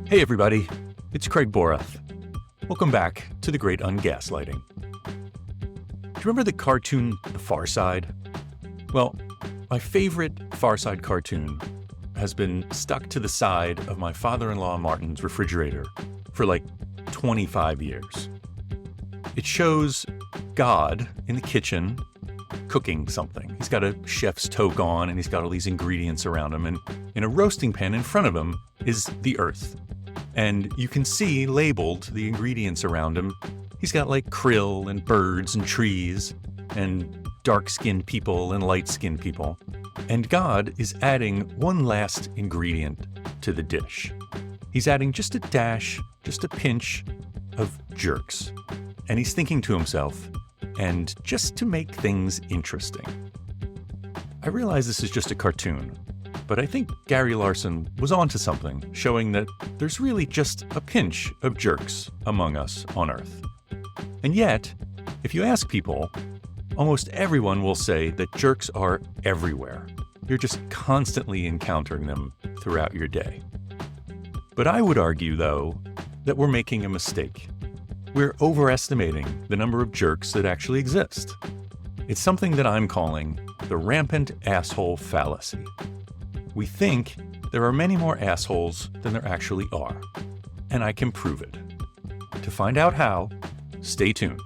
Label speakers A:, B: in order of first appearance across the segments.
A: Hey everybody, it's Craig Borath. Welcome back to the Great Ungaslighting. Do you remember the cartoon The Far Side? Well, my favorite Far Side cartoon has been stuck to the side of my father-in-law Martin's refrigerator for like 25 years. It shows God in the kitchen cooking something. He's got a chef's toque on and he's got all these ingredients around him, and in a roasting pan in front of him is the earth. And you can see labeled the ingredients around him. He's got like krill and birds and trees and dark-skinned people and light-skinned people. And God is adding one last ingredient to the dish. He's adding just a dash, just a pinch of jerks. And he's thinking to himself, and just to make things interesting. I realize this is just a cartoon, but I think Gary Larson was onto something, showing that there's really just a pinch of jerks among us on Earth. And yet, if you ask people, almost everyone will say that jerks are everywhere. You're just constantly encountering them throughout your day. But I would argue, though, that we're making a mistake. We're overestimating the number of jerks that actually exist. It's something that I'm calling the Rampant Asshole Fallacy. We think there are many more assholes than there actually are, and I can prove it. To find out how, stay tuned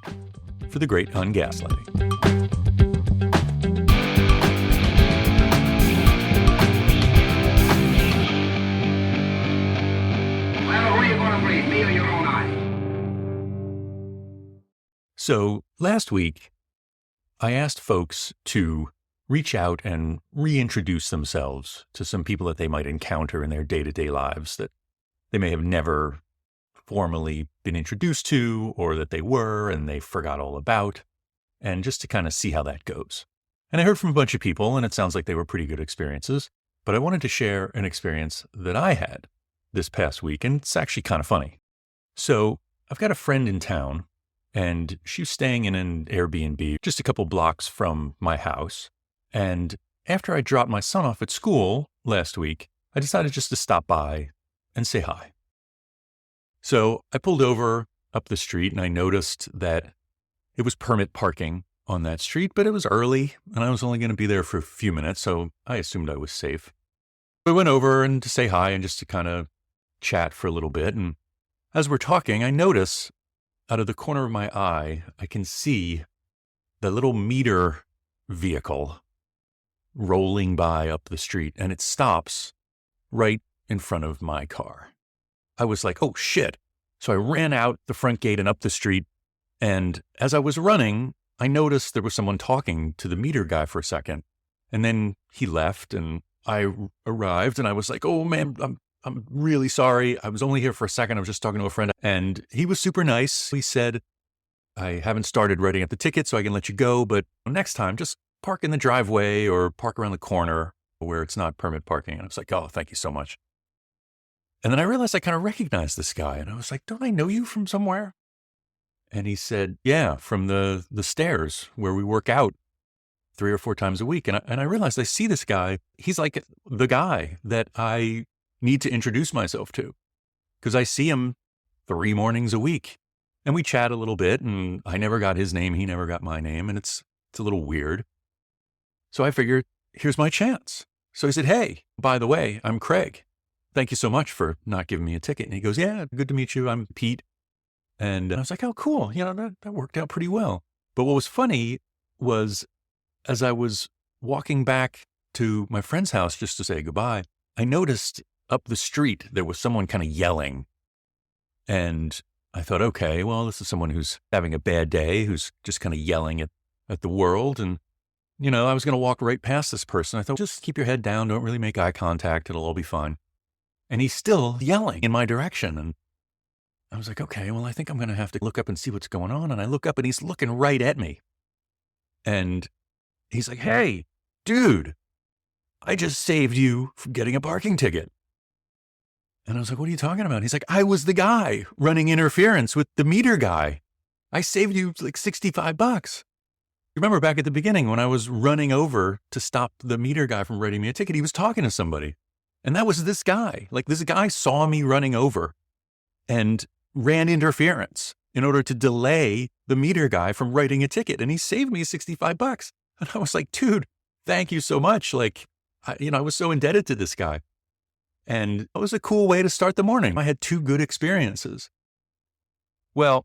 A: for the Great Ungaslighting.
B: Well, who are you going to believe, me or your own eyes?
A: So last week, I asked folks to reach out and reintroduce themselves to some people that they might encounter in their day-to-day lives that they may have never formally been introduced to, or that they were and they forgot all about, and just to kind of see how that goes. And I heard from a bunch of people, and it sounds like they were pretty good experiences, but I wanted to share an experience that I had this past week, and it's actually kind of funny. So I've got a friend in town, and she's staying in an Airbnb just a couple blocks from my house. And after I dropped my son off at school last week, I decided just to stop by and say hi. So I pulled over up the street and I noticed that it was permit parking on that street, but it was early and I was only going to be there for a few minutes, so I assumed I was safe. I went over and to say hi and just to kind of chat for a little bit. And as we're talking, I notice out of the corner of my eye, I can see the little meter vehicle rolling by up the street, and it stops right in front of my car. I was like, oh shit. So I ran out the front gate and up the street. And as I was running, I noticed there was someone talking to the meter guy for a second. And then he left and I arrived and I was like, oh man, I'm really sorry. I was only here for a second. I was just talking to a friend, and he was super nice. He said, I haven't started writing up the ticket so I can let you go, but next time just park in the driveway or park around the corner where it's not permit parking. And I was like, oh, thank you so much. And then I realized I kind of recognized this guy, and I was like, don't I know you from somewhere? And he said, yeah, from the stairs where we work out 3 or 4 times a week. And I realized I see this guy. He's like the guy that I need to introduce myself to, because I see him 3 mornings a week. And we chat a little bit, and I never got his name. He never got my name. And it's a little weird. So I figured, here's my chance. So he said, hey, by the way, I'm Craig. Thank you so much for not giving me a ticket. And he goes, yeah, good to meet you. I'm Pete. And I was like, oh, cool. You know, that worked out pretty well. But what was funny was as I was walking back to my friend's house just to say goodbye, I noticed up the street there was someone kind of yelling. And I thought, okay, well, this is someone who's having a bad day, who's just kind of yelling at the world. And you know, I was going to walk right past this person. I thought, just keep your head down. Don't really make eye contact. It'll all be fine. And he's still yelling in my direction. And I was like, okay, well, I think I'm going to have to look up and see what's going on. And I look up and he's looking right at me. And he's like, hey, dude, I just saved you from getting a parking ticket. And I was like, what are you talking about? He's like, I was the guy running interference with the meter guy. I saved you like $65. Remember back at the beginning when I was running over to stop the meter guy from writing me a ticket, he was talking to somebody. And that was this guy. Like, this guy saw me running over and ran interference in order to delay the meter guy from writing a ticket. And he saved me $65. And I was like, dude, thank you so much. Like, I was so indebted to this guy. And it was a cool way to start the morning. I had 2 good experiences. Well,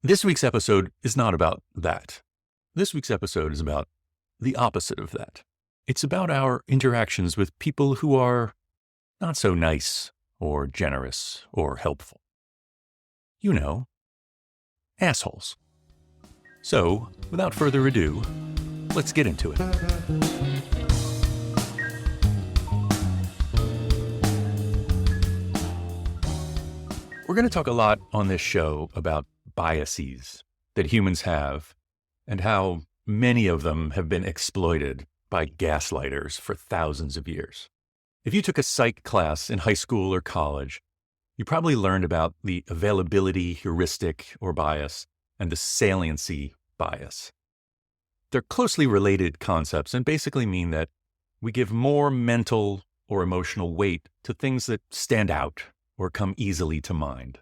A: this week's episode is not about that. This week's episode is about the opposite of that. It's about our interactions with people who are not so nice or generous or helpful. You know, assholes. So, without further ado, let's get into it. We're going to talk a lot on this show about biases that humans have and how many of them have been exploited by gaslighters for thousands of years. If you took a psych class in high school or college, you probably learned about the availability heuristic or bias and the saliency bias. They're closely related concepts and basically mean that we give more mental or emotional weight to things that stand out or come easily to mind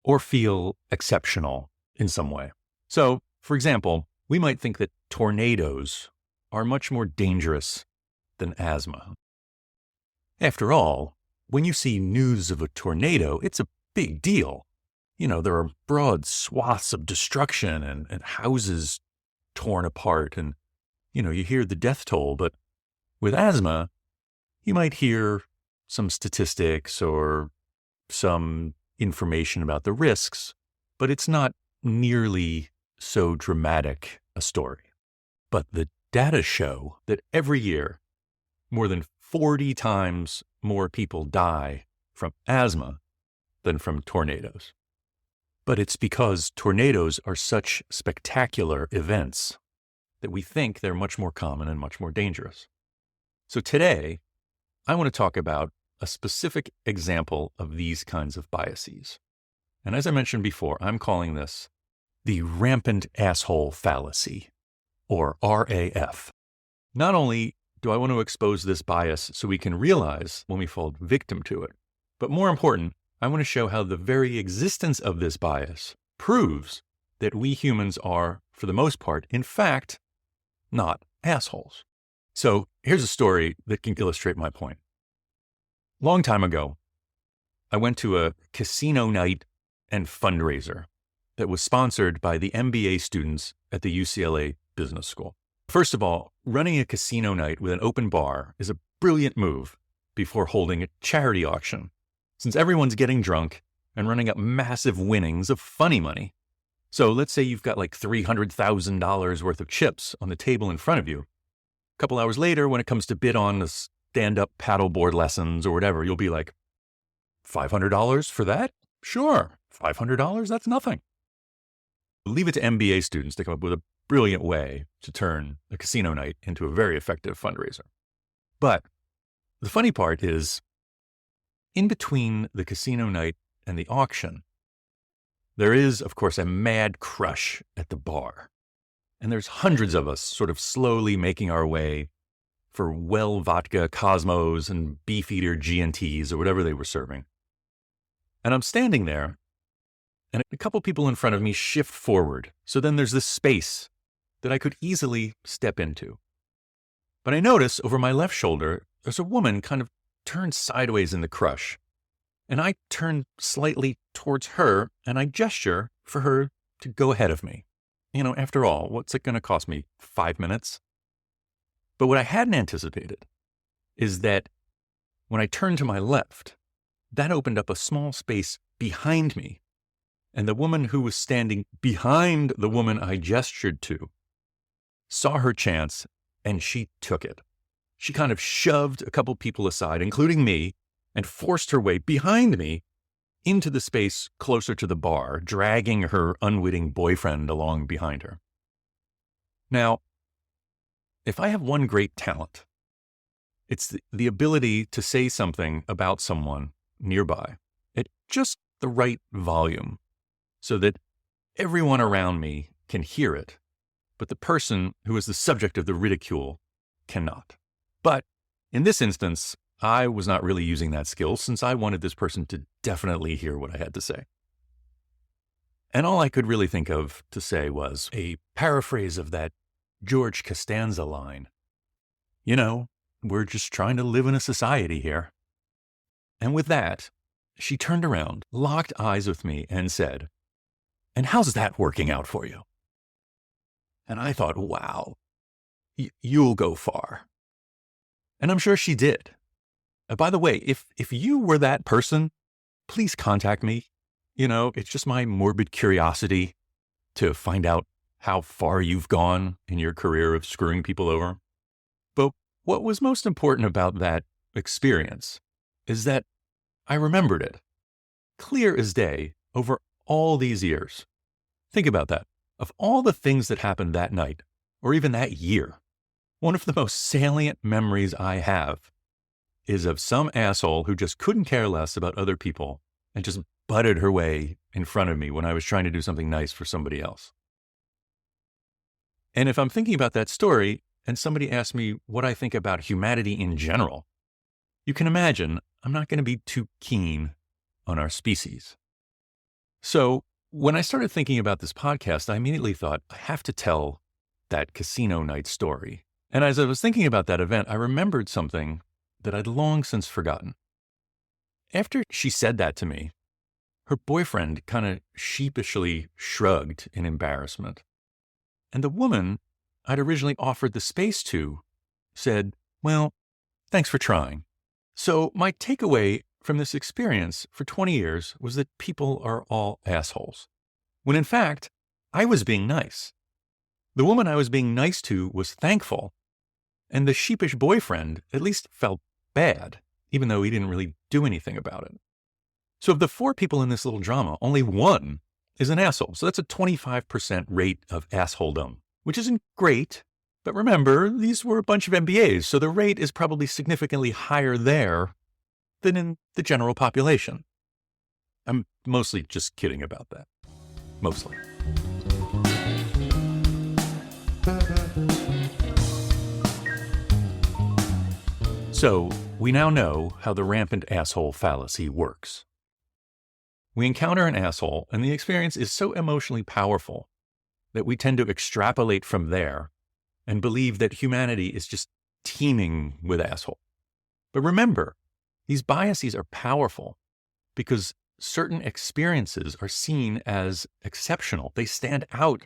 A: or feel exceptional in some way. So, for example, we might think that tornadoes are much more dangerous than asthma. After all, when you see news of a tornado, it's a big deal. There are broad swaths of destruction and houses torn apart and, you hear the death toll. But with asthma, you might hear some statistics or some information about the risks, but it's not nearly so dramatic a story. But the data show that every year, more than 40 times more people die from asthma than from tornadoes. But it's because tornadoes are such spectacular events that we think they're much more common and much more dangerous. So today, I want to talk about a specific example of these kinds of biases. And as I mentioned before, I'm calling this the Rampant Asshole Fallacy, or RAF. Not only do I want to expose this bias so we can realize when we fall victim to it, but more important, I want to show how the very existence of this bias proves that we humans are, for the most part, in fact, not assholes. So here's a story that can illustrate my point. Long time ago, I went to a casino night and fundraiser that was sponsored by the MBA students at the UCLA Business School. First of all, running a casino night with an open bar is a brilliant move before holding a charity auction, since everyone's getting drunk and running up massive winnings of funny money. So let's say you've got like $300,000 worth of chips on the table in front of you. A couple hours later, when it comes to bid on the stand-up paddleboard lessons or whatever, you'll be like, $500 for that? Sure, $500, that's nothing. Leave it to MBA students to come up with a brilliant way to turn a casino night into a very effective fundraiser. But the funny part is, in between the casino night and the auction, there is, of course, a mad crush at the bar. And there's hundreds of us sort of slowly making our way for Well Vodka Cosmos and Beefeater G&Ts or whatever they were serving. And I'm standing there, and a couple people in front of me shift forward. So then there's this space that I could easily step into. But I notice over my left shoulder, there's a woman kind of turned sideways in the crush. And I turn slightly towards her and I gesture for her to go ahead of me. After all, what's it going to cost me? 5 minutes? But what I hadn't anticipated is that when I turned to my left, that opened up a small space behind me. And the woman who was standing behind the woman I gestured to saw her chance and she took it. She kind of shoved a couple people aside, including me, and forced her way behind me into the space closer to the bar, dragging her unwitting boyfriend along behind her. Now, if I have one great talent, it's the ability to say something about someone nearby at just the right volume so that everyone around me can hear it, but the person who is the subject of the ridicule cannot. But in this instance, I was not really using that skill since I wanted this person to definitely hear what I had to say. And all I could really think of to say was a paraphrase of that George Costanza line. You know, we're just trying to live in a society here. And with that, she turned around, locked eyes with me, and said, "And how's that working out for you?" And I thought, wow, you'll go far. And I'm sure she did. By the way, if you were that person, please contact me. You know, it's just my morbid curiosity to find out how far you've gone in your career of screwing people over. But what was most important about that experience is that I remembered it, clear as day, over all these years. Think about that. Of all the things that happened that night, or even that year, one of the most salient memories I have is of some asshole who just couldn't care less about other people and just butted her way in front of me when I was trying to do something nice for somebody else. And if I'm thinking about that story and somebody asks me what I think about humanity in general, you can imagine I'm not going to be too keen on our species. So when I started thinking about this podcast, I immediately thought, I have to tell that casino night story. And as I was thinking about that event, I remembered something that I'd long since forgotten. After she said that to me, her boyfriend kind of sheepishly shrugged in embarrassment. And the woman I'd originally offered the space to said, "Well, thanks for trying." So my takeaway from this experience for 20 years was that people are all assholes. When in fact, I was being nice. The woman I was being nice to was thankful. And the sheepish boyfriend at least felt bad, even though he didn't really do anything about it. So of the 4 people in this little drama, only 1 is an asshole. So that's a 25% rate of assholedom, which isn't great. But remember, these were a bunch of MBAs, so the rate is probably significantly higher there than in the general population. I'm mostly just kidding about that. Mostly. So, we now know how the rampant asshole fallacy works. We encounter an asshole, and the experience is so emotionally powerful that we tend to extrapolate from there and believe that humanity is just teeming with assholes. But remember, these biases are powerful because certain experiences are seen as exceptional. They stand out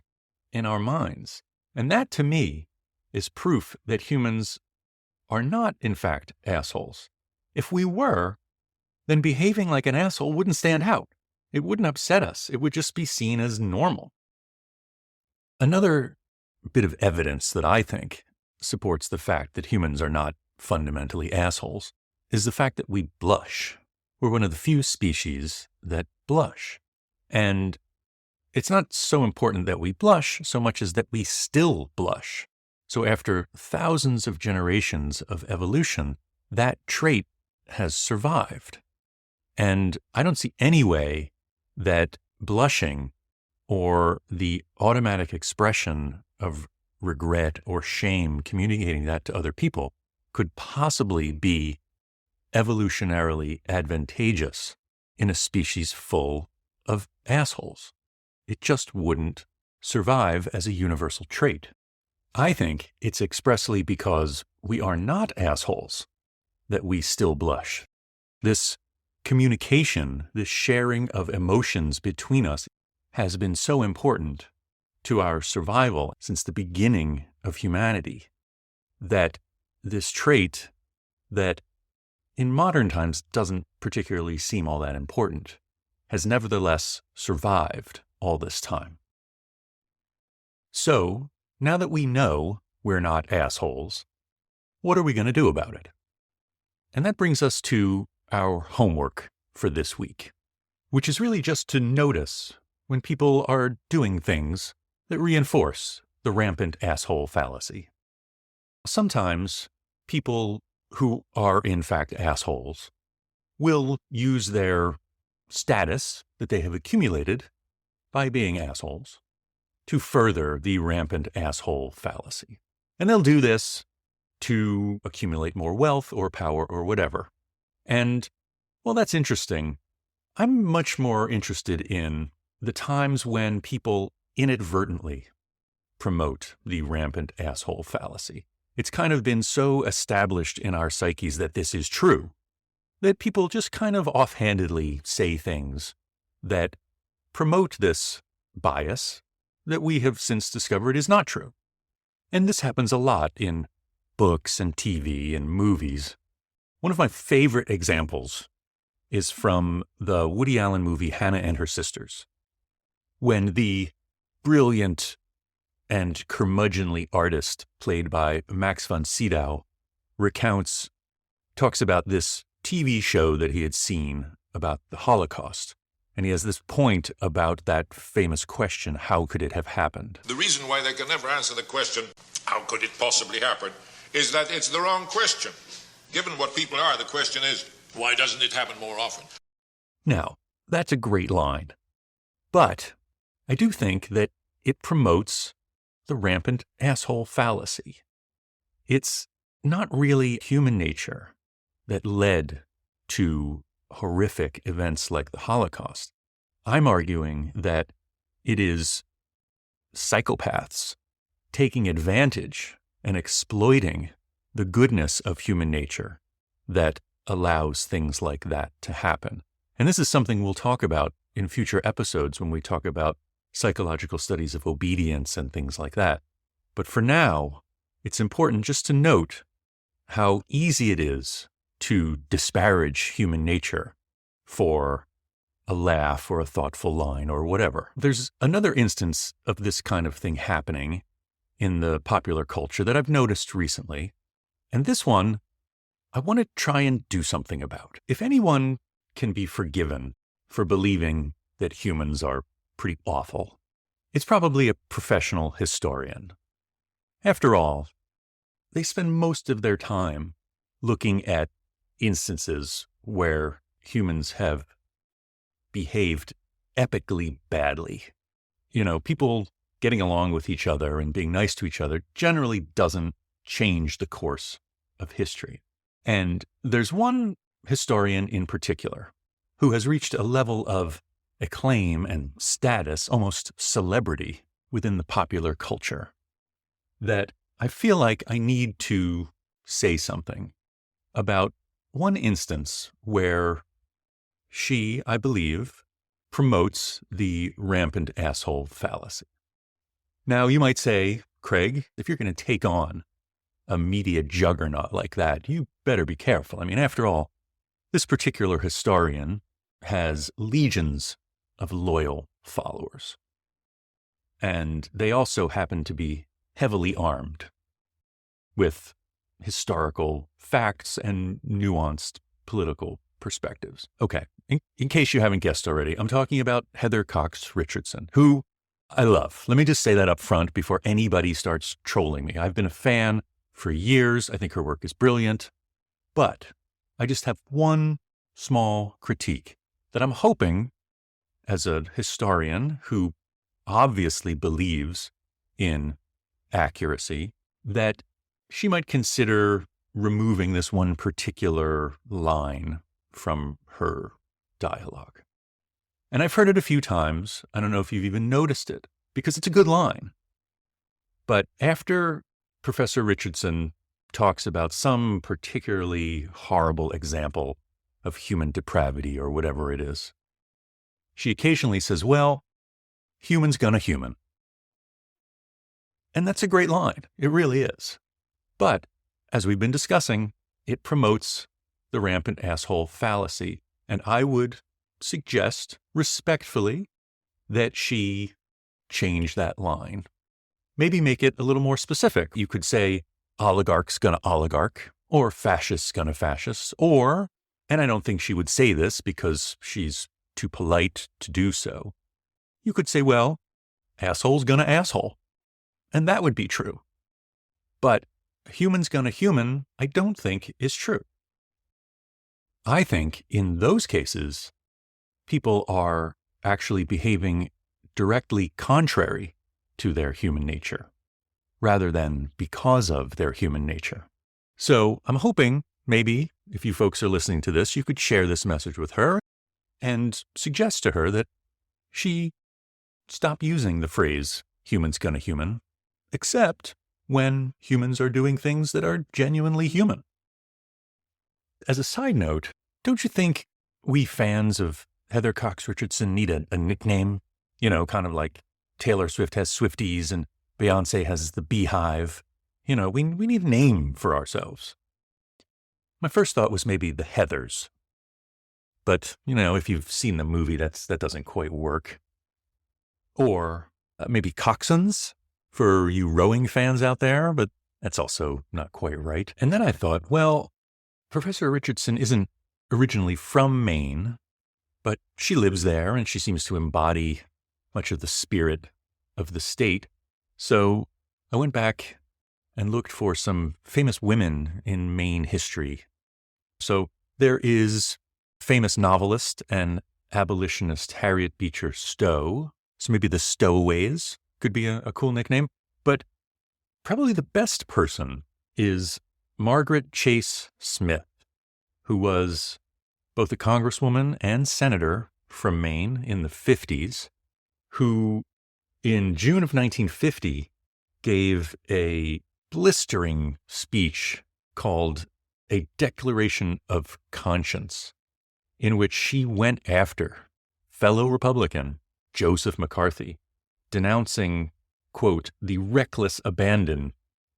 A: in our minds. And that, to me, is proof that humans are not, in fact, assholes. If we were, then behaving like an asshole wouldn't stand out. It wouldn't upset us. It would just be seen as normal. Another bit of evidence that I think supports the fact that humans are not fundamentally assholes is the fact that we blush. We're one of the few species that blush. And it's not so important that we blush so much as that we still blush. So after thousands of generations of evolution, that trait has survived. And I don't see any way that blushing or the automatic expression of regret or shame, communicating that to other people, could possibly be evolutionarily advantageous in a species full of assholes. It just wouldn't survive as a universal trait. I think it's expressly because we are not assholes that we still blush. This communication, this sharing of emotions between us has been so important to our survival since the beginning of humanity that this trait that in modern times doesn't particularly seem all that important has nevertheless survived all this time. So, now that we know we're not assholes, what are we going to do about it? And that brings us to our homework for this week, which is really just to notice when people are doing things that reinforce the rampant asshole fallacy. Sometimes people who are in fact assholes will use their status that they have accumulated by being assholes to further the rampant asshole fallacy. And they'll do this to accumulate more wealth or power or whatever. And, well, that's interesting. I'm much more interested in the times when people inadvertently promote the rampant asshole fallacy. It's kind of been so established in our psyches that this is true, that people just kind of offhandedly say things that promote this bias that we have since discovered is not true. And this happens a lot in books and TV and movies. One of my favorite examples is from the Woody Allen movie Hannah and Her Sisters, when the brilliant and curmudgeonly artist played by Max von Sydow talks about this TV show that he had seen about the Holocaust. And he has this point about that famous question, how could it have happened?
C: The reason why they can never answer the question, how could it possibly happen, is that it's the wrong question. Given what people are, the question is, why doesn't it happen more often?
A: Now, that's a great line. But I do think that it promotes the rampant asshole fallacy. It's not really human nature that led to horrific events like the Holocaust. I'm arguing that it is psychopaths taking advantage and exploiting the goodness of human nature that allows things like that to happen. And this is something we'll talk about in future episodes when we talk about psychological studies of obedience and things like that. But for now, it's important just to note how easy it is to disparage human nature for a laugh or a thoughtful line or whatever. There's another instance of this kind of thing happening in the popular culture that I've noticed recently. And this one, I want to try and do something about. If anyone can be forgiven for believing that humans are pretty awful, it's probably a professional historian. After all, they spend most of their time looking at instances where humans have behaved epically badly. You know, people getting along with each other and being nice to each other generally doesn't change the course of history. And there's one historian in particular who has reached a level of acclaim and status, almost celebrity, within the popular culture, that I feel like I need to say something about one instance where she, I believe, promotes the rampant asshole fallacy. Now, you might say, Craig, if you're going to take on a media juggernaut like that, you better be careful. I mean, after all, this particular historian has legions of loyal followers. And they also happen to be heavily armed with historical facts and nuanced political perspectives. Okay, in case you haven't guessed already, I'm talking about Heather Cox Richardson, who I love. Let me just say that up front before anybody starts trolling me. I've been a fan for years. I think her work is brilliant. But I just have one small critique that I'm hoping, as a historian who obviously believes in accuracy, that she might consider removing this one particular line from her dialogue. And I've heard it a few times. I don't know if you've even noticed it, because it's a good line. But after Professor Richardson talks about some particularly horrible example of human depravity or whatever it is, she occasionally says, well, human's gonna human. And that's a great line. It really is. But as we've been discussing, it promotes the rampant asshole fallacy. And I would suggest respectfully that she change that line. Maybe make it a little more specific. You could say oligarch's gonna oligarch, or fascist's gonna fascist, or, and I don't think she would say this because she's too polite to do so, you could say, well, asshole's gonna asshole. And that would be true. But human's gonna human, I don't think is true. I think in those cases, people are actually behaving directly contrary to their human nature, rather than because of their human nature. So I'm hoping maybe if you folks are listening to this, you could share this message with her and suggest to her that she stop using the phrase humans gonna human, except when humans are doing things that are genuinely human. As a side note, don't you think we fans of Heather Cox Richardson need a nickname? You know, kind of like Taylor Swift has Swifties and Beyonce has the Beehive. You know, we need a name for ourselves. My first thought was maybe the Heathers. But, you know, if you've seen the movie, that doesn't quite work. Or maybe Coxswains for you rowing fans out there, but that's also not quite right. And then I thought, well, Professor Richardson isn't originally from Maine, but she lives there and she seems to embody much of the spirit of the state. So I went back and looked for some famous women in Maine history. So there is famous novelist and abolitionist Harriet Beecher Stowe. So maybe the Stowaways could be a cool nickname. But probably the best person is Margaret Chase Smith, who was both a congresswoman and senator from Maine in the 50s, who in June of 1950 gave a blistering speech called A Declaration of Conscience, in which she went after fellow Republican Joseph McCarthy, denouncing, quote, the reckless abandon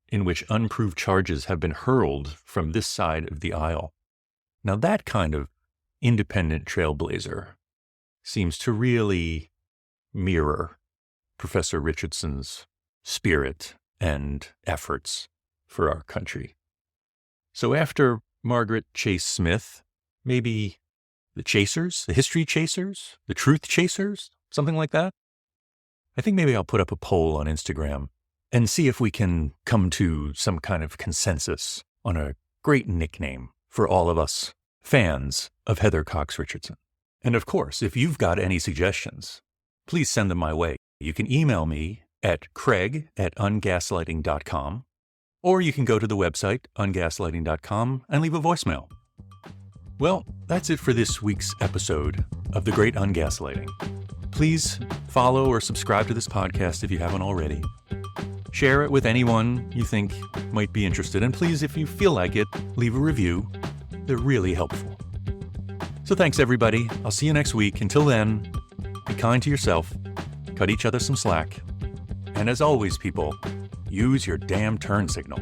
A: in which unproved charges have been hurled from this side of the aisle. Now that kind of independent trailblazer seems to really mirror Professor Richardson's spirit and efforts for our country. So after Margaret Chase Smith, maybe the Chasers, the History Chasers, the Truth Chasers, something like that. I think maybe I'll put up a poll on Instagram and see if we can come to some kind of consensus on a great nickname for all of us fans of Heather Cox Richardson. And of course, if you've got any suggestions, please send them my way. You can email me at craig@ungaslighting.com, or you can go to the website, ungaslighting.com, and leave a voicemail. Well, that's it for this week's episode of The Great Ungaslighting. Please follow or subscribe to this podcast if you haven't already. Share it with anyone you think might be interested. And please, if you feel like it, leave a review. They're really helpful. So thanks, everybody. I'll see you next week. Until then, be kind to yourself, cut each other some slack, and as always, people, use your damn turn signal.